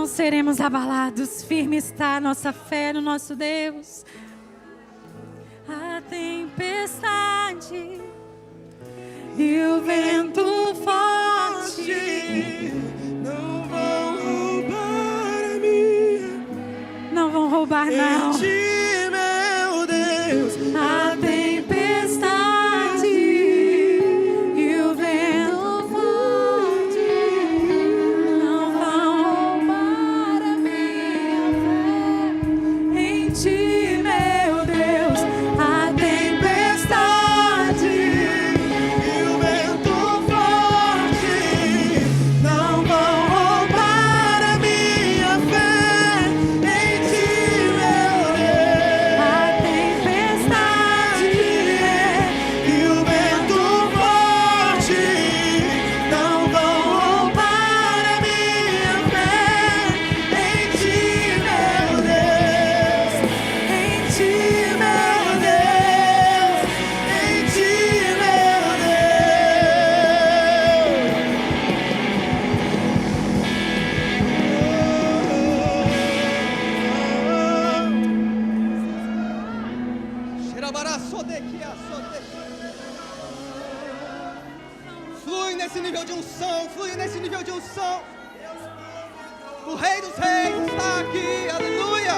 não seremos abalados. Firme está a nossa fé no nosso Deus. A tempestade e o vento forte não vão roubar a minha. não vão roubar, não. Em ti, meu Deus, A tempestade e o vento forte não vão roubar a minha fé. Em ti, meu Deus, a tempestade e o vento forte não vão roubar a minha fé. Em ti, meu Deus, a tempestade e o vento forte não vão roubar a minha fé. Em ti, meu Deus, em ti, meu Deus, em ti, meu Deus. Flui nesse nível de unção, flui nesse nível de unção. O Rei dos Reis está aqui, aleluia.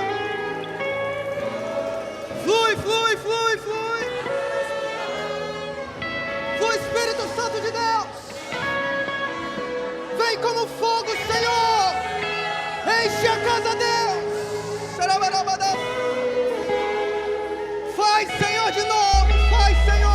Flui, flui, flui, flui. Flui, Espírito Santo de Deus. Vem como fogo, Senhor. Enche a casa, Deus. Faz, Senhor, de novo. Faz, Senhor.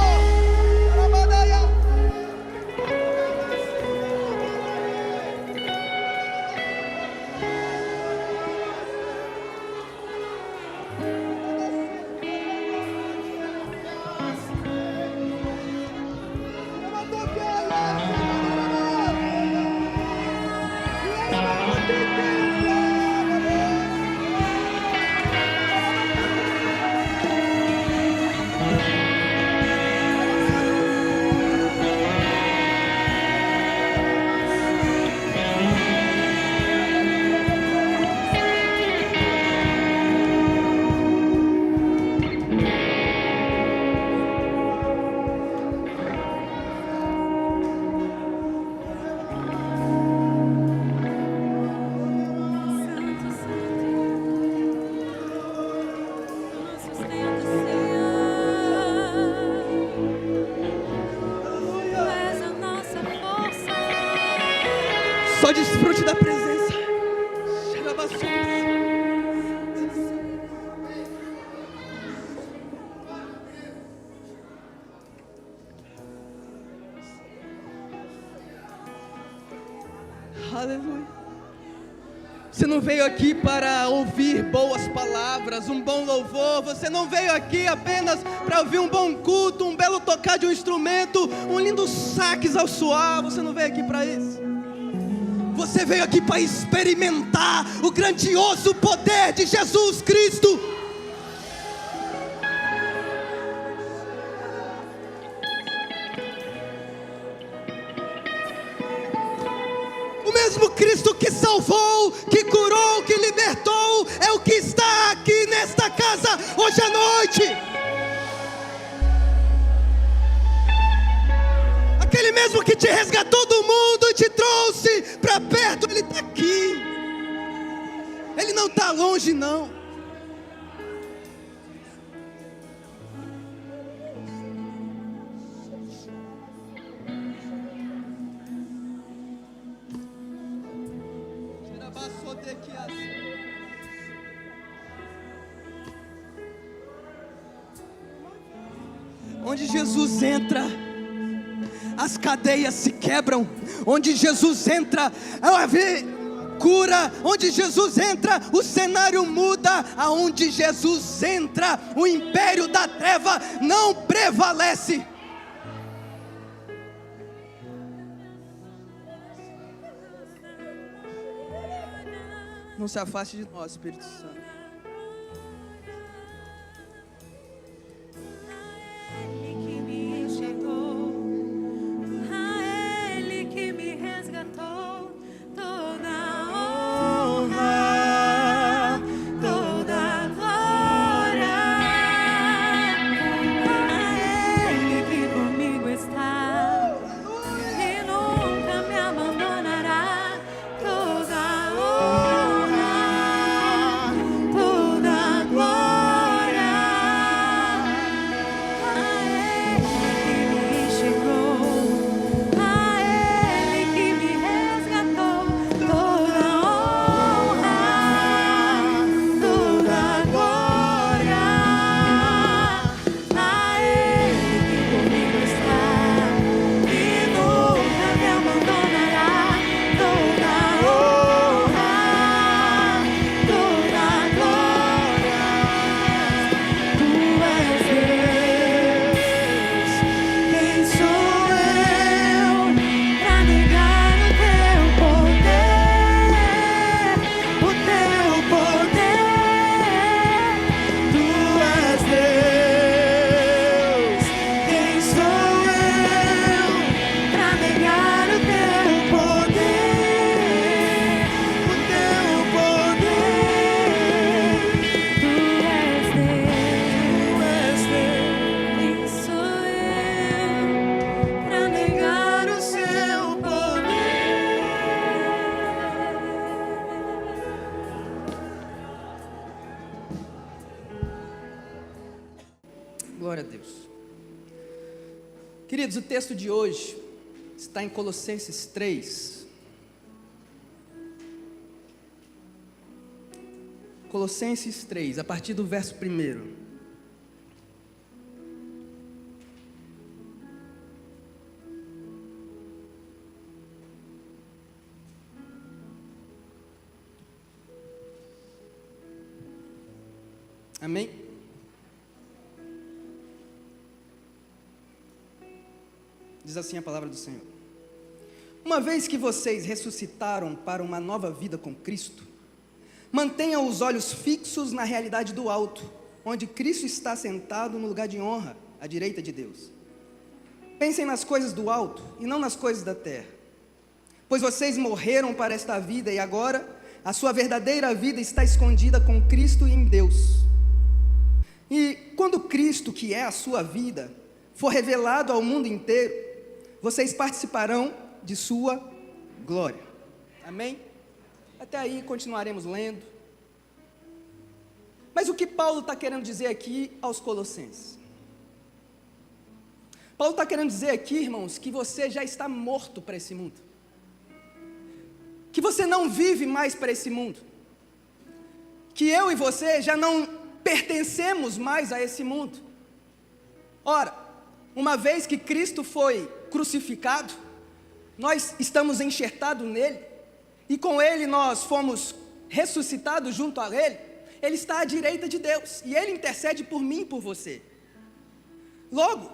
Santo, nos sustenta, Senhor. Tu és a nossa força. Só desfrute da presença. Aleluia. Você não veio aqui para ouvir boas palavras, um bom louvor. Você não veio aqui apenas para ouvir um bom culto, um belo tocar de um instrumento, um lindo sax ao suar. Você não veio aqui para isso. Você veio aqui para experimentar o grandioso poder de Jesus Cristo. O mesmo Cristo que salvou, que curou, que libertou, é o que está aqui nesta casa hoje à noite. Aquele mesmo que te resgatou do mundo e te trouxe para perto, Ele está aqui. Ele não está longe, não. Onde Jesus entra, as cadeias se quebram. Onde Jesus entra, cura. Onde Jesus entra, o cenário muda. Aonde Jesus entra, o império da treva não prevalece. Não se afaste de nós, Espírito Santo. Ele que me enxergou, a Ele que me resgatou, toda honra Glória a Deus. Queridos, o texto de hoje está em Colossenses 3. Colossenses 3, a partir do verso 1. Amém? Diz assim a palavra do Senhor: uma vez que vocês ressuscitaram para uma nova vida com Cristo, mantenham os olhos fixos na realidade do alto, onde Cristo está sentado no lugar de honra, à direita de Deus. Pensem nas coisas do alto e não nas coisas da terra, pois vocês morreram para esta vida e agora a sua verdadeira vida está escondida com Cristo em Deus. E quando Cristo, que é a sua vida, for revelado ao mundo inteiro, vocês participarão de sua glória. Amém? Até aí continuaremos lendo. Mas o que Paulo está querendo dizer aqui aos Colossenses? Paulo está querendo dizer aqui, irmãos, que você já está morto para esse mundo, que você não vive mais para esse mundo, que eu e você já não pertencemos mais a esse mundo. Ora, uma vez que Cristo foi crucificado, nós estamos enxertados nele, e com ele nós fomos ressuscitados junto a ele. Ele está à direita de Deus, e ele intercede por mim e por você. Logo,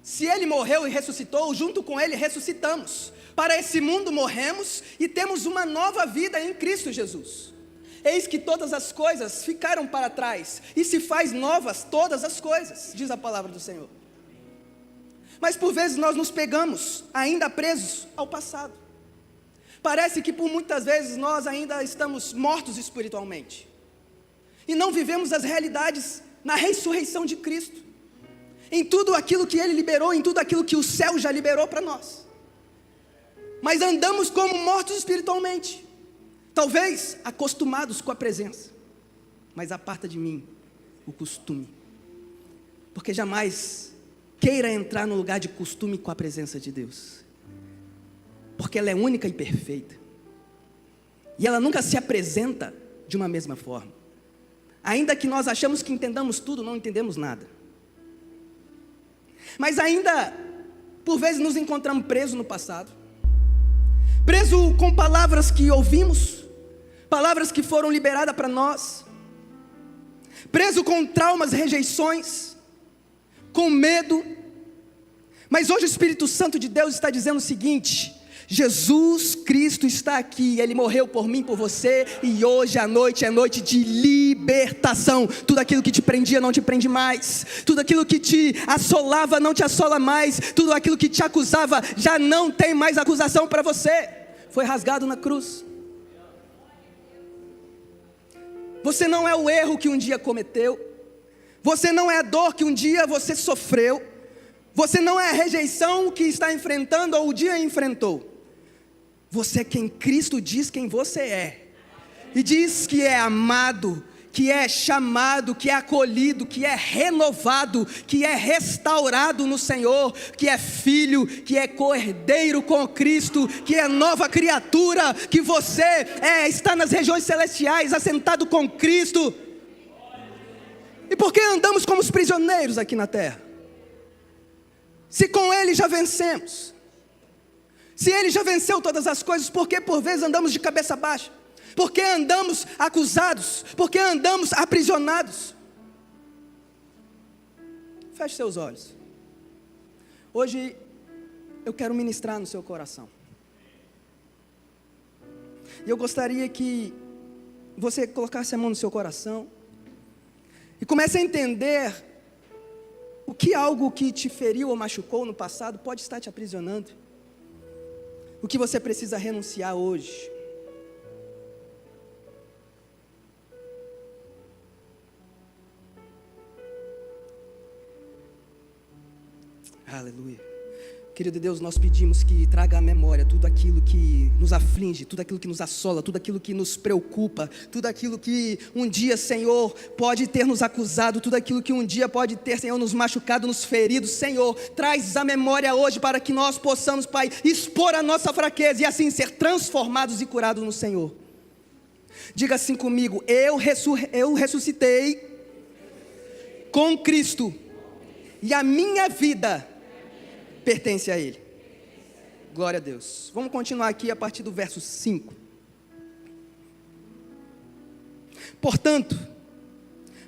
se ele morreu e ressuscitou, junto com ele ressuscitamos. Para esse mundo morremos e temos uma nova vida em Cristo Jesus. Eis que todas as coisas ficaram para trás, e se faz novas todas as coisas, diz a palavra do Senhor. Mas por vezes nós nos pegamos ainda presos ao passado. Parece que por muitas vezes nós ainda estamos mortos espiritualmente, e não vivemos as realidades na ressurreição de Cristo, em tudo aquilo que Ele liberou, em tudo aquilo que o céu já liberou para nós. Mas andamos como mortos espiritualmente, talvez acostumados com a presença, mas aparta de mim o costume, porque jamais queira entrar no lugar de costume com a presença de Deus, porque ela é única e perfeita, e ela nunca se apresenta de uma mesma forma. Ainda que nós achamos que entendamos tudo, não entendemos nada. Mas ainda, por vezes, nos encontramos presos no passado, presos com palavras que ouvimos, palavras que foram liberadas para nós, preso com traumas, rejeições, com medo. Mas hoje o Espírito Santo de Deus está dizendo o seguinte: Jesus Cristo está aqui, Ele morreu por mim, por você, e hoje à noite é noite de libertação. Tudo aquilo que te prendia não te prende mais, tudo aquilo que te assolava não te assola mais, tudo aquilo que te acusava já não tem mais acusação para você, foi rasgado na cruz. Você não é o erro que um dia cometeu, você não é a dor que um dia você sofreu, você não é a rejeição que está enfrentando ou o dia enfrentou. Você é quem Cristo diz quem você é, e diz que é amado, que é chamado, que é acolhido, que é renovado, que é restaurado no Senhor, que é filho, que é cordeiro com Cristo, que é nova criatura, que você está nas regiões celestiais, assentado com Cristo. E por que andamos como os prisioneiros aqui na terra? Se com Ele já vencemos, se Ele já venceu todas as coisas, por que por vezes andamos de cabeça baixa? Por que andamos acusados? Por que andamos aprisionados? Feche seus olhos. Hoje eu quero ministrar no seu coração, e eu gostaria que você colocasse a mão no seu coração e comece a entender o que algo que te feriu ou machucou no passado pode estar te aprisionando. O que você precisa renunciar hoje. Aleluia. Querido Deus, nós pedimos que traga à memória tudo aquilo que nos aflige, tudo aquilo que nos assola, tudo aquilo que nos preocupa, tudo aquilo que um dia, Senhor, pode ter nos acusado, tudo aquilo que um dia pode ter, Senhor, nos machucado, nos ferido. Senhor, traz à memória hoje para que nós possamos, Pai, expor a nossa fraqueza e assim ser transformados e curados no Senhor. Diga assim comigo: eu ressuscitei com Cristo e a minha vida pertence a Ele. Glória a Deus. Vamos continuar aqui a partir do verso 5. Portanto,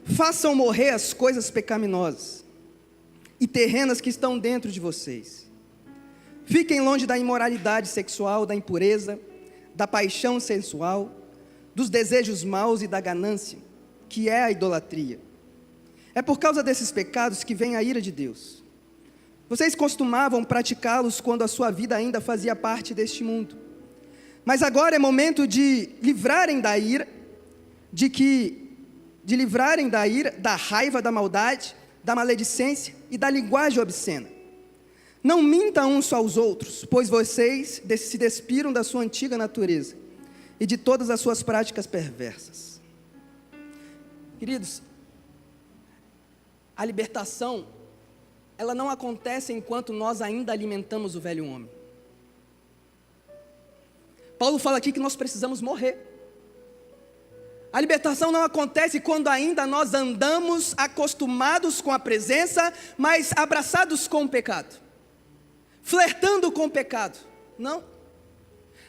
façam morrer as coisas pecaminosas e terrenas que estão dentro de vocês. Fiquem longe da imoralidade sexual, da impureza, da paixão sensual, dos desejos maus e da ganância, que é a idolatria. É por causa desses pecados que vem a ira de Deus. Vocês costumavam praticá-los quando a sua vida ainda fazia parte deste mundo. Mas agora é momento de livrarem da ira, da raiva, da maldade, da maledicência e da linguagem obscena. Não mintam uns aos outros, pois vocês se despiram da sua antiga natureza e de todas as suas práticas perversas. Queridos, a libertação, ela não acontece enquanto nós ainda alimentamos o velho homem. Paulo fala aqui que nós precisamos morrer. A libertação não acontece quando ainda nós andamos acostumados com a presença, mas abraçados com o pecado, flertando com o pecado. Não.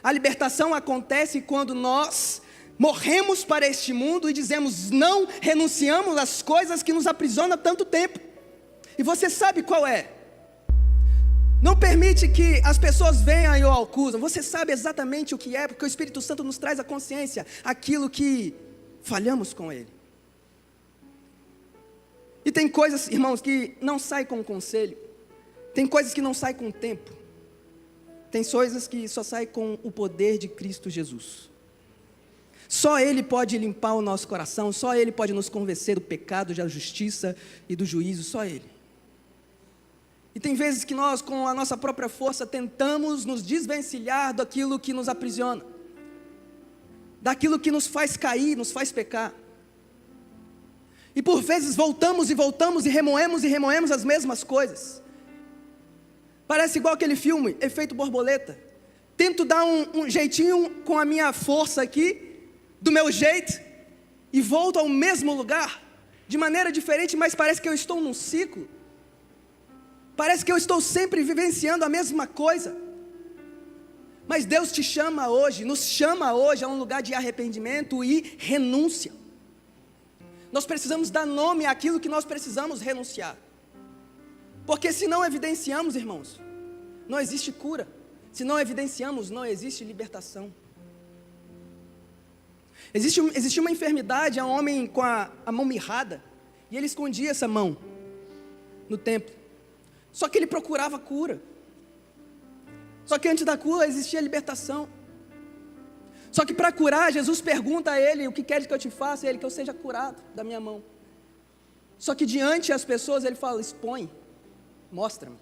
A libertação acontece quando nós morremos para este mundo e dizemos não, renunciamos às coisas que nos aprisionam há tanto tempo. E você sabe qual é? Não permite que as pessoas venham e o acusam. Você sabe exatamente o que é, porque o Espírito Santo nos traz à consciência aquilo que falhamos com Ele. E tem coisas, irmãos, que não saem com o conselho. Tem coisas que não saem com o tempo. Tem coisas que só saem com o poder de Cristo Jesus. Só Ele pode limpar o nosso coração. Só Ele pode nos convencer do pecado, da justiça e do juízo. Só Ele. E tem vezes que nós, com a nossa própria força, tentamos nos desvencilhar daquilo que nos aprisiona, daquilo que nos faz cair, nos faz pecar. E por vezes voltamos e remoemos as mesmas coisas. Parece igual aquele filme, Efeito Borboleta. Tento dar um jeitinho com a minha força aqui, do meu jeito, e volto ao mesmo lugar, de maneira diferente, mas parece que eu estou num ciclo. Parece que eu estou sempre vivenciando a mesma coisa. Mas Deus te chama hoje, nos chama hoje a um lugar de arrependimento e renúncia. Nós precisamos dar nome àquilo que nós precisamos renunciar. Porque se não evidenciamos, irmãos, não existe cura. Se não evidenciamos, não existe libertação. Existia uma enfermidade, um homem com a mão mirrada, e ele escondia essa mão no templo. Só que ele procurava cura. Só que antes da cura existia libertação. Só que para curar, Jesus pergunta a ele: o que queres que eu te faça? E ele: que eu seja curado da minha mão. Só que diante das pessoas ele fala: expõe, mostra-me.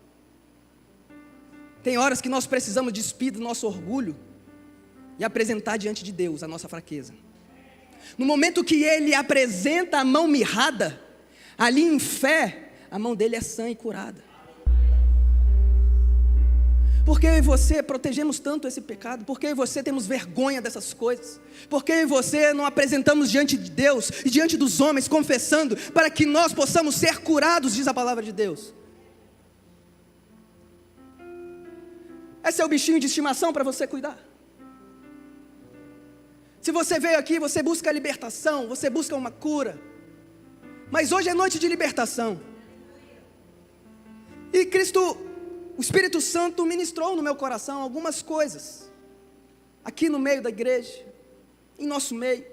Tem horas que nós precisamos despir do nosso orgulho e apresentar diante de Deus a nossa fraqueza. No momento que ele apresenta a mão mirrada, ali em fé, a mão dele é sã e curada. Por que eu e você protegemos tanto esse pecado? Por que eu e você temos vergonha dessas coisas? Por que eu e você não apresentamos diante de Deus e diante dos homens, confessando, para que nós possamos ser curados, diz a palavra de Deus? Esse é o bichinho de estimação para você cuidar. Se você veio aqui, você busca a libertação, você busca uma cura. Mas hoje é noite de libertação. E o Espírito Santo ministrou no meu coração algumas coisas, aqui no meio da igreja, em nosso meio.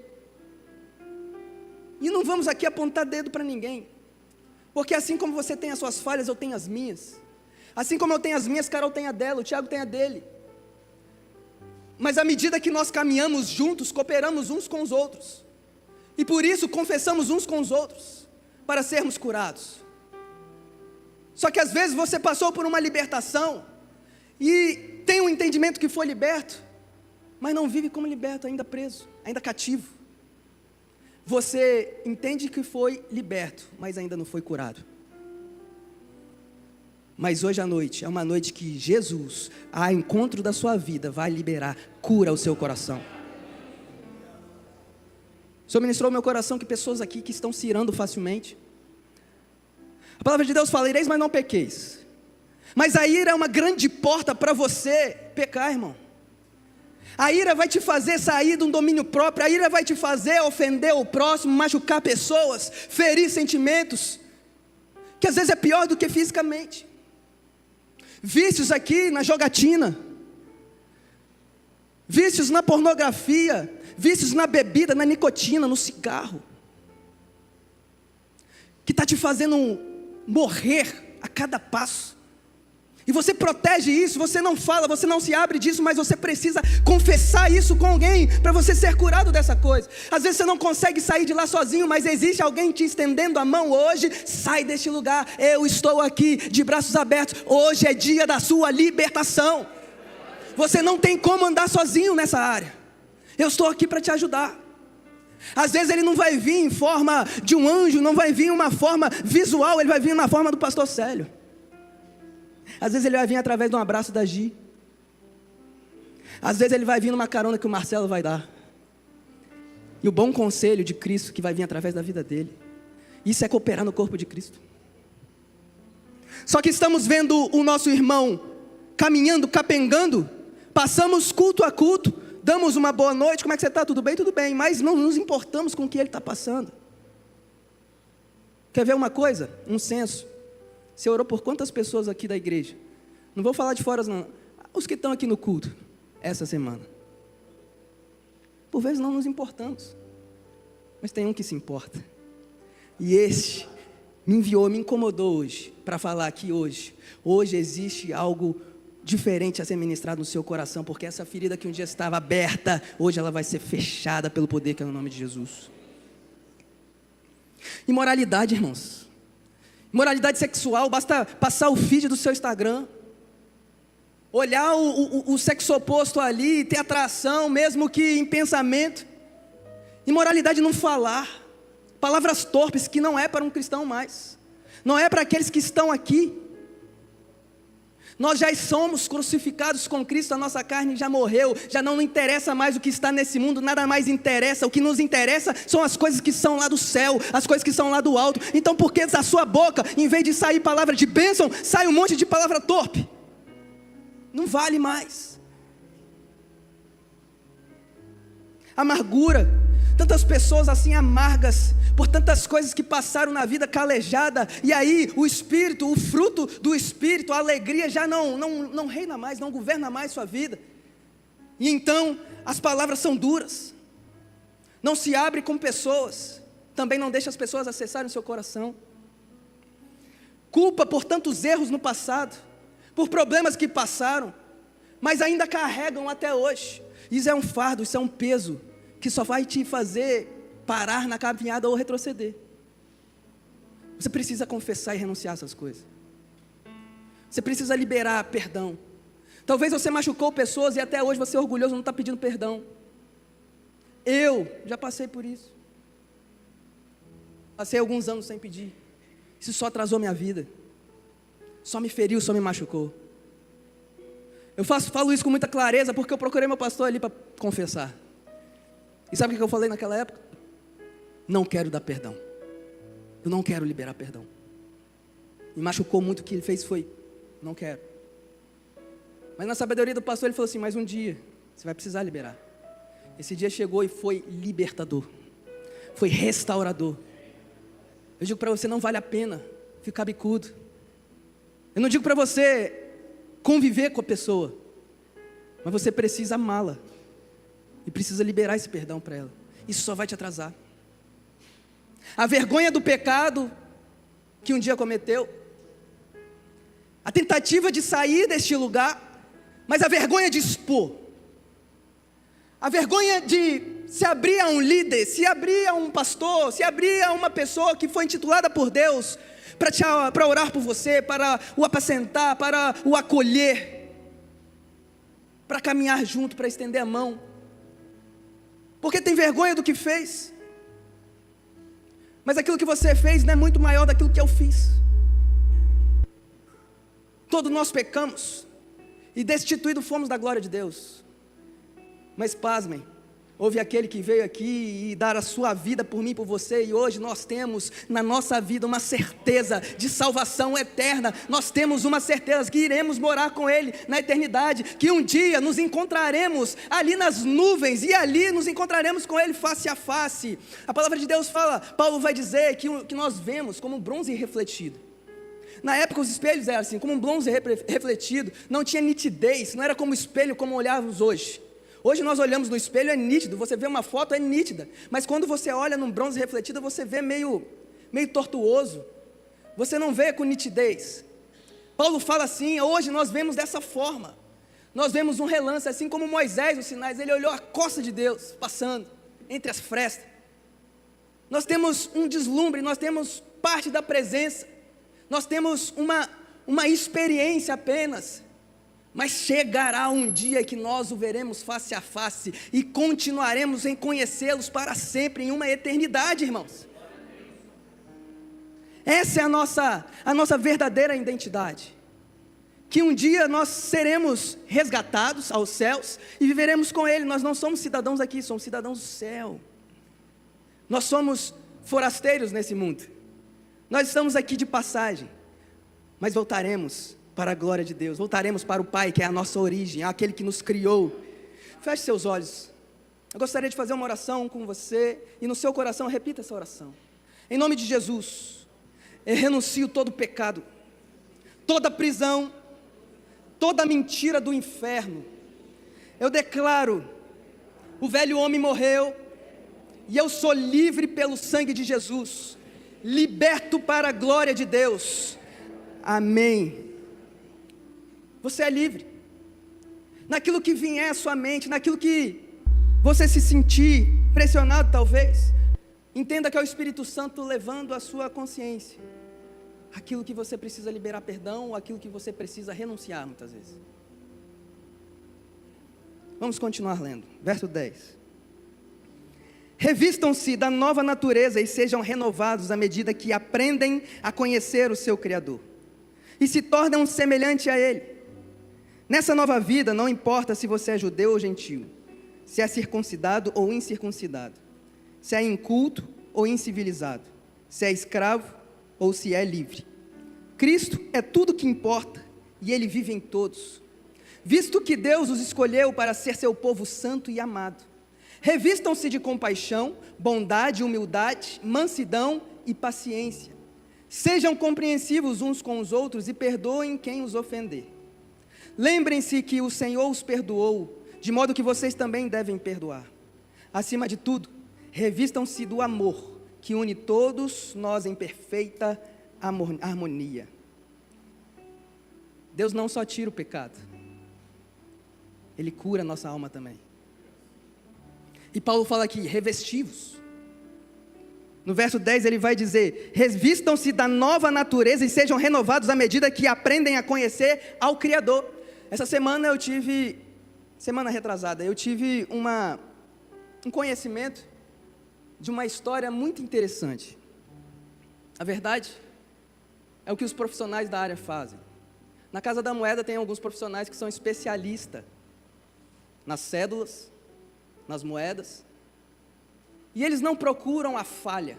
E não vamos aqui apontar dedo para ninguém, porque assim como você tem as suas falhas, eu tenho as minhas. Assim como eu tenho as minhas, Carol tem a dela, o Tiago tem a dele. Mas à medida que nós caminhamos juntos, cooperamos uns com os outros. E por isso confessamos uns com os outros, para sermos curados. Só que às vezes você passou por uma libertação, e tem um entendimento que foi liberto, mas não vive como liberto, ainda preso, ainda cativo. Você entende que foi liberto, mas ainda não foi curado. Mas hoje à noite é uma noite que Jesus, a encontro da sua vida, vai liberar cura ao seu coração. O Senhor ministrou ao meu coração que pessoas aqui que estão se irando facilmente. A palavra de Deus fala: ireis, mas não pequeis. Mas a ira é uma grande porta para você pecar, irmão. A ira vai te fazer sair de um domínio próprio. A ira vai te fazer ofender o próximo, machucar pessoas, ferir sentimentos, que às vezes é pior do que fisicamente. Vícios aqui na jogatina, vícios na pornografia, vícios na bebida, na nicotina, no cigarro, que está te fazendo morrer a cada passo. E você protege isso, você não fala, você não se abre disso, mas você precisa confessar isso com alguém, para você ser curado dessa coisa. Às vezes você não consegue sair de lá sozinho, mas existe alguém te estendendo a mão hoje. Sai deste lugar, eu estou aqui de braços abertos. Hoje é dia da sua libertação. Você não tem como andar sozinho nessa área. Eu estou aqui para te ajudar. Às vezes ele não vai vir em forma de um anjo, não vai vir em uma forma visual, ele vai vir na forma do pastor Célio. Às vezes ele vai vir através de um abraço da Gi. Às vezes ele vai vir numa carona que o Marcelo vai dar. E o bom conselho de Cristo que vai vir através da vida dele. Isso é cooperar no corpo de Cristo. Só que estamos vendo o nosso irmão caminhando, capengando. Passamos culto a culto, damos uma boa noite. Como é que você está? Tudo bem? Tudo bem. Mas não nos importamos com o que ele está passando. Quer ver uma coisa? Um censo. Você orou por quantas pessoas aqui da igreja? Não vou falar de fora não. Os que estão aqui no culto, essa semana. Por vezes não nos importamos. Mas tem um que se importa. E este me enviou, me incomodou hoje, para falar aqui hoje. Hoje existe algo diferente a ser ministrado no seu coração, porque essa ferida que um dia estava aberta, hoje ela vai ser fechada pelo poder que é no nome de Jesus. Imoralidade, irmãos. Moralidade sexual, basta passar o feed do seu Instagram, olhar o sexo oposto ali, ter atração, mesmo que em pensamento. Imoralidade não falar, palavras torpes que não é para um cristão mais, não é para aqueles que estão aqui. Nós já somos crucificados com Cristo, a nossa carne já morreu, já não interessa mais o que está nesse mundo, nada mais interessa. O que nos interessa são as coisas que são lá do céu, as coisas que são lá do alto. Então por que da sua boca, em vez de sair palavra de bênção, sai um monte de palavra torpe? Não vale mais. Amargura, tantas pessoas assim amargas, por tantas coisas que passaram na vida calejada, e aí o Espírito, o fruto do Espírito, a alegria já não reina mais, não governa mais sua vida. E então as palavras são duras, não se abre com pessoas, também não deixa as pessoas acessarem o seu coração. Culpa por tantos erros no passado, por problemas que passaram, mas ainda carregam até hoje. Isso é um fardo, isso é um peso, que só vai te fazer parar na caminhada ou retroceder. Você precisa confessar e renunciar a essas coisas. Você precisa liberar perdão. Talvez você machucou pessoas e até hoje você é orgulhoso, não está pedindo perdão. Eu já passei por isso. Passei alguns anos sem pedir. Isso só atrasou minha vida. Só me feriu, só me machucou. Eu falo isso com muita clareza porque eu procurei meu pastor ali para confessar. E sabe o que eu falei naquela época? Não quero dar perdão. Eu não quero liberar perdão. Me machucou muito, o que ele fez foi, não quero. Mas na sabedoria do pastor ele falou assim, mas um dia você vai precisar liberar. Esse dia chegou e foi libertador. Foi restaurador. Eu digo para você, não vale a pena ficar bicudo. Eu não digo para você conviver com a pessoa, mas você precisa amá-la. E precisa liberar esse perdão para ela. Isso só vai te atrasar. A vergonha do pecado que um dia cometeu, a tentativa de sair deste lugar, mas a vergonha de expor, a vergonha de se abrir a um líder, se abrir a um pastor, se abrir a uma pessoa que foi intitulada por Deus para orar por você, para o apacentar, para o acolher. para caminhar junto, para estender a mão, porque tem vergonha do que fez. Mas aquilo que você fez não é muito maior daquilo que eu fiz. Todos nós pecamos e destituídos fomos da glória de Deus. Mas pasmem, houve aquele que veio aqui e dar a sua vida por mim e por você, e hoje nós temos na nossa vida uma certeza de salvação eterna. Nós temos uma certeza que iremos morar com Ele na eternidade, que um dia nos encontraremos ali nas nuvens, e ali nos encontraremos com Ele face a face. A palavra de Deus fala, Paulo vai dizer que nós vemos como um bronze refletido. Na época os espelhos eram assim, como um bronze refletido, não tinha nitidez, não era como espelho como olhávamos hoje. Hoje nós olhamos no espelho, é nítido, você vê uma foto, é nítida, mas quando você olha num bronze refletido, você vê meio tortuoso, você não vê com nitidez. Paulo fala assim, hoje nós vemos dessa forma, nós vemos um relance, assim como Moisés, os sinais, ele olhou a costa de Deus, passando entre as frestas. Nós temos um deslumbre, nós temos parte da presença, nós temos uma experiência apenas, mas chegará um dia que nós o veremos face a face e continuaremos em conhecê-los para sempre, em uma eternidade, irmãos. Essa é a nossa verdadeira identidade, que um dia nós seremos resgatados aos céus e viveremos com Ele. Nós não somos cidadãos aqui, somos cidadãos do céu. Nós somos forasteiros nesse mundo, nós estamos aqui de passagem, mas voltaremos para a glória de Deus, voltaremos para o Pai, que é a nossa origem, aquele que nos criou. Feche seus olhos, eu gostaria de fazer uma oração com você, e no seu coração repita essa oração. Em nome de Jesus, eu renuncio todo pecado, toda prisão, toda mentira do inferno. Eu declaro, o velho homem morreu, e eu sou livre pelo sangue de Jesus, liberto para a glória de Deus. Amém. Você é livre, naquilo que vier à sua mente, naquilo que você se sentir pressionado talvez, entenda que é o Espírito Santo levando a sua consciência, aquilo que você precisa liberar perdão, ou aquilo que você precisa renunciar muitas vezes. Vamos continuar lendo, verso 10. Revistam-se da nova natureza e sejam renovados à medida que aprendem a conhecer o seu Criador, e se tornam semelhante a Ele. Nessa nova vida, não importa se você é judeu ou gentio, se é circuncidado ou incircuncidado, se é inculto ou incivilizado, se é escravo ou se é livre. Cristo é tudo que importa e Ele vive em todos. Visto que Deus os escolheu para ser seu povo santo e amado, revistam-se de compaixão, bondade, humildade, mansidão e paciência. Sejam compreensivos uns com os outros e perdoem quem os ofender. Lembrem-se que o Senhor os perdoou, de modo que vocês também devem perdoar. Acima de tudo, revistam-se do amor, que une todos nós em perfeita harmonia. Deus não só tira o pecado, Ele cura a nossa alma também. E Paulo fala aqui, revestivos. No verso 10 ele vai dizer, revistam-se da nova natureza e sejam renovados à medida que aprendem a conhecer ao Criador. Essa semana semana retrasada, eu tive um conhecimento de uma história muito interessante. A verdade é o que os profissionais da área fazem. Na Casa da Moeda tem alguns profissionais que são especialistas nas cédulas, nas moedas, e eles não procuram a falha,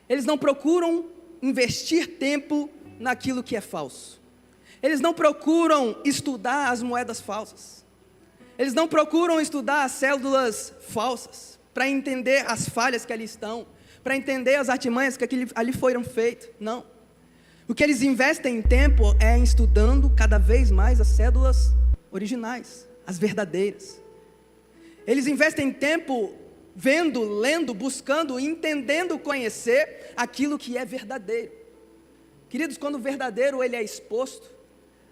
eles não procuram investir tempo naquilo que é falso, eles não procuram estudar as moedas falsas, eles não procuram estudar as cédulas falsas, para entender as falhas que ali estão, para entender as artimanhas que ali foram feitas. Não, o que eles investem em tempo é em estudando cada vez mais as cédulas originais, as verdadeiras. Eles investem tempo vendo, lendo, buscando, entendendo, conhecer aquilo que é verdadeiro. Queridos, quando o verdadeiro ele é exposto,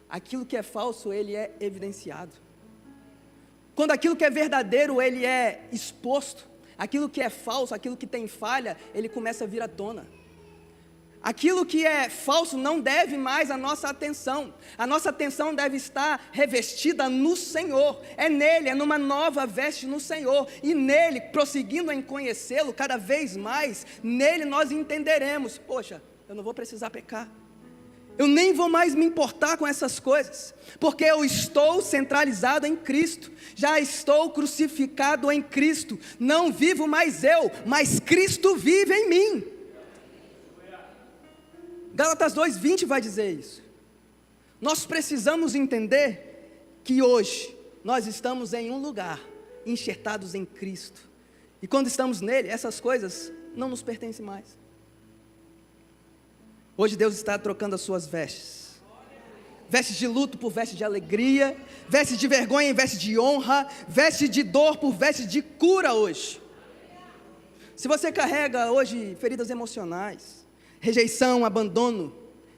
aquilo que é falso ele é evidenciado. Quando aquilo que é verdadeiro ele é exposto, aquilo que é falso, aquilo que tem falha, ele começa a vir à tona. Aquilo que é falso não deve mais a nossa atenção. A nossa atenção deve estar revestida no Senhor. É nele, é numa nova veste no Senhor. E nele, prosseguindo em conhecê-lo cada vez mais, nele nós entenderemos: poxa, eu não vou precisar pecar. Eu nem vou mais me importar com essas coisas, porque eu estou centralizado em Cristo. Já estou crucificado em Cristo. Não vivo mais eu, mas Cristo vive em mim. Gálatas 2:20 vai dizer isso. Nós precisamos entender que hoje nós estamos em um lugar, enxertados em Cristo. E quando estamos nele, essas coisas não nos pertencem mais. Hoje Deus está trocando as suas vestes. Vestes de luto por vestes de alegria, vestes de vergonha em vestes de honra, vestes de dor por vestes de cura hoje. Se você carrega hoje feridas emocionais, rejeição, abandono,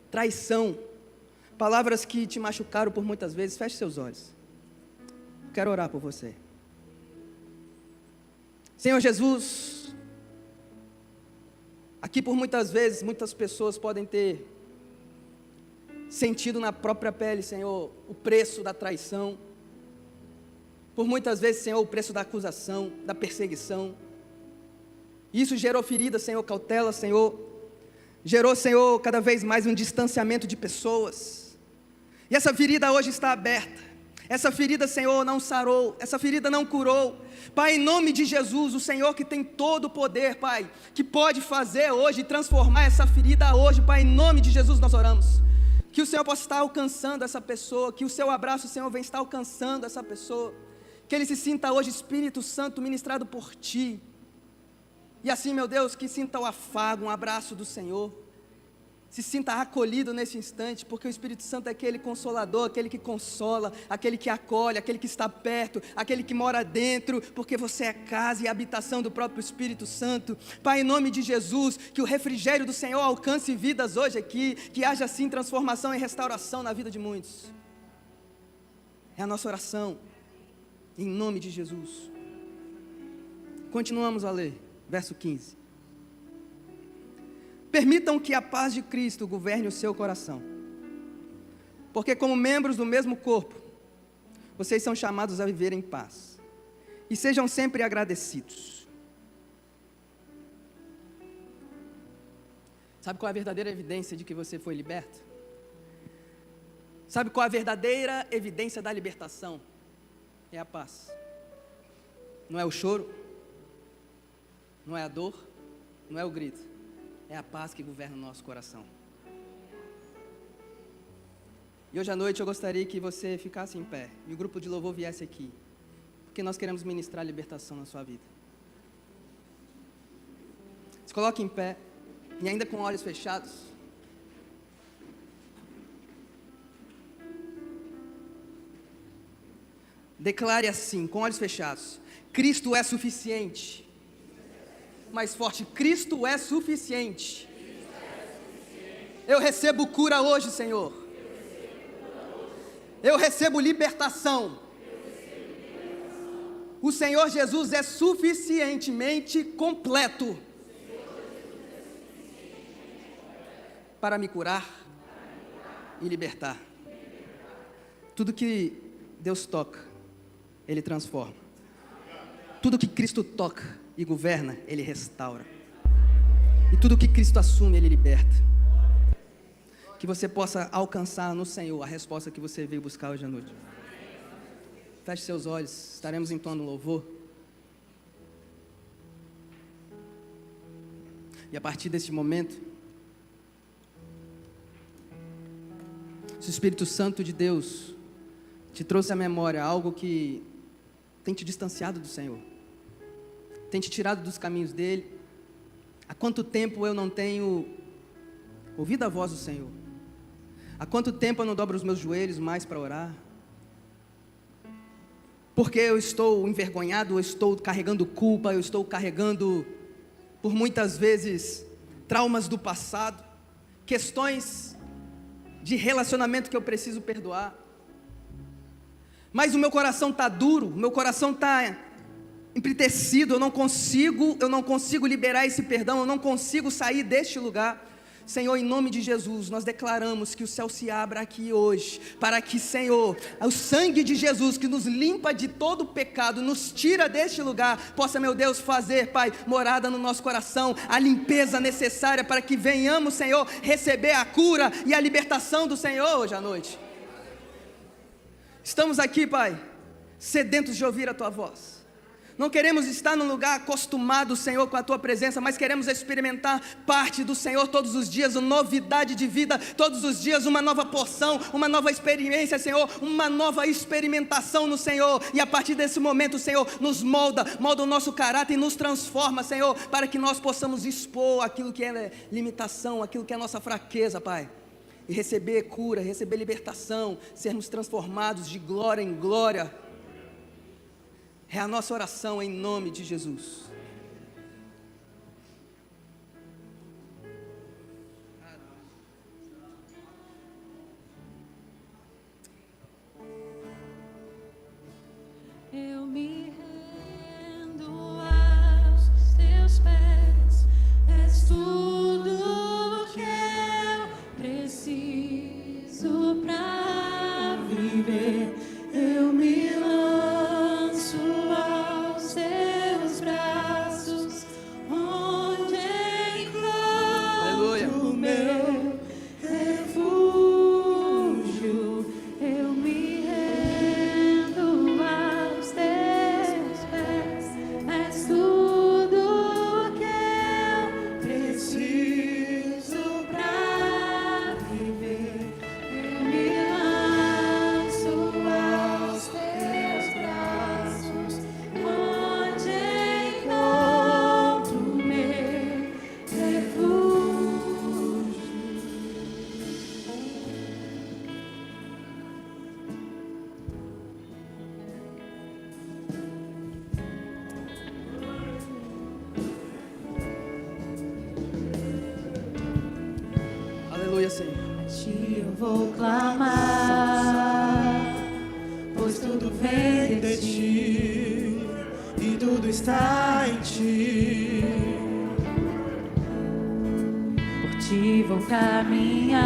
traição, palavras que te machucaram por muitas vezes, feche seus olhos. Quero orar por você. Senhor Jesus, aqui por muitas vezes, muitas pessoas podem ter sentido na própria pele, Senhor, o preço da traição. Por muitas vezes, Senhor, o preço da acusação, da perseguição. Isso gerou ferida, Senhor, cautela, Senhor. Gerou, Senhor, cada vez mais um distanciamento de pessoas. E essa ferida hoje está aberta. Essa ferida, Senhor, não sarou, essa ferida não curou. Pai, em nome de Jesus, o Senhor que tem todo o poder, Pai, que pode fazer hoje, transformar essa ferida hoje, Pai, em nome de Jesus nós oramos. Que o Senhor possa estar alcançando essa pessoa, que o seu abraço, Senhor, venha estar alcançando essa pessoa. Que ele se sinta hoje, Espírito Santo, ministrado por Ti. E assim, meu Deus, que sinta o afago, um abraço do Senhor. Se sinta acolhido nesse instante, porque o Espírito Santo é aquele consolador, aquele que consola, aquele que acolhe, aquele que está perto, aquele que mora dentro, porque você é casa e habitação do próprio Espírito Santo. Pai, em nome de Jesus, que o refrigério do Senhor alcance vidas hoje aqui, que haja assim transformação e restauração na vida de muitos. É a nossa oração, em nome de Jesus. Continuamos a ler, verso 15. Permitam que a paz de Cristo governe o seu coração, porque como membros do mesmo corpo, vocês são chamados a viver em paz, e sejam sempre agradecidos. Sabe qual é a verdadeira evidência de que você foi liberto? Sabe qual é a verdadeira evidência da libertação? É a paz. Não é o choro, não é a dor, não é o grito. É a paz que governa o nosso coração. E hoje à noite eu gostaria que você ficasse em pé e o grupo de louvor viesse aqui, porque nós queremos ministrar libertação na sua vida. Se coloque em pé e ainda com olhos fechados. Declare assim, com olhos fechados: Cristo é suficiente. Mais forte: Cristo é suficiente. Eu recebo cura hoje, Senhor. Eu recebo libertação. O Senhor Jesus é suficientemente completo para me curar e libertar. Tudo que Deus toca, Ele transforma. Tudo que Cristo toca e governa, Ele restaura. E tudo que Cristo assume, Ele liberta. Que você possa alcançar no Senhor a resposta que você veio buscar hoje à noite. Feche seus olhos, estaremos entoando louvor. E a partir deste momento, se o Espírito Santo de Deus te trouxe à memória algo que tem te distanciado do Senhor, tem te tirado dos caminhos dele. Há quanto tempo eu não tenho ouvido a voz do Senhor? Há quanto tempo eu não dobro os meus joelhos mais para orar? Porque eu estou envergonhado, eu estou carregando culpa, eu estou carregando, por muitas vezes, traumas do passado, questões de relacionamento que eu preciso perdoar. Mas o meu coração está duro, o meu coração está empritecido, eu não consigo liberar esse perdão, eu não consigo sair deste lugar. Senhor, em nome de Jesus, nós declaramos que o céu se abra aqui hoje, para que, Senhor, o sangue de Jesus, que nos limpa de todo pecado, nos tira deste lugar, possa, meu Deus, fazer, Pai, morada no nosso coração, a limpeza necessária para que venhamos, Senhor, receber a cura e a libertação do Senhor hoje à noite. Estamos aqui, Pai, sedentos de ouvir a Tua voz. Não queremos estar num lugar acostumado, Senhor, com a Tua presença, mas queremos experimentar parte do Senhor todos os dias, uma novidade de vida, todos os dias uma nova porção, uma nova experiência, Senhor, uma nova experimentação no Senhor, e a partir desse momento, Senhor, nos molda o nosso caráter e nos transforma, Senhor, para que nós possamos expor aquilo que é limitação, aquilo que é nossa fraqueza, Pai, e receber cura, receber libertação, sermos transformados de glória em glória. É a nossa oração em nome de Jesus. Eu me rendo aos teus pés, és tudo que eu preciso pra viver. Eu me lanço aos teus braços, onde encontro meu refúgio. Eu me rendo aos teus pés, és tudo que eu preciso pra viver. Eu me lanço aos teus braços, onde encontro meu refúgio. Aleluia, Senhor. A ti eu vou clamar, pois tudo vem de ti e tudo está em ti. Por ti vou caminhar,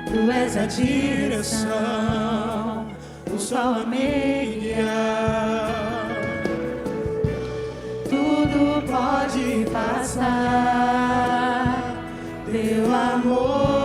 tu és a direção, o sol a me guiar. Tudo pode passar, teu amor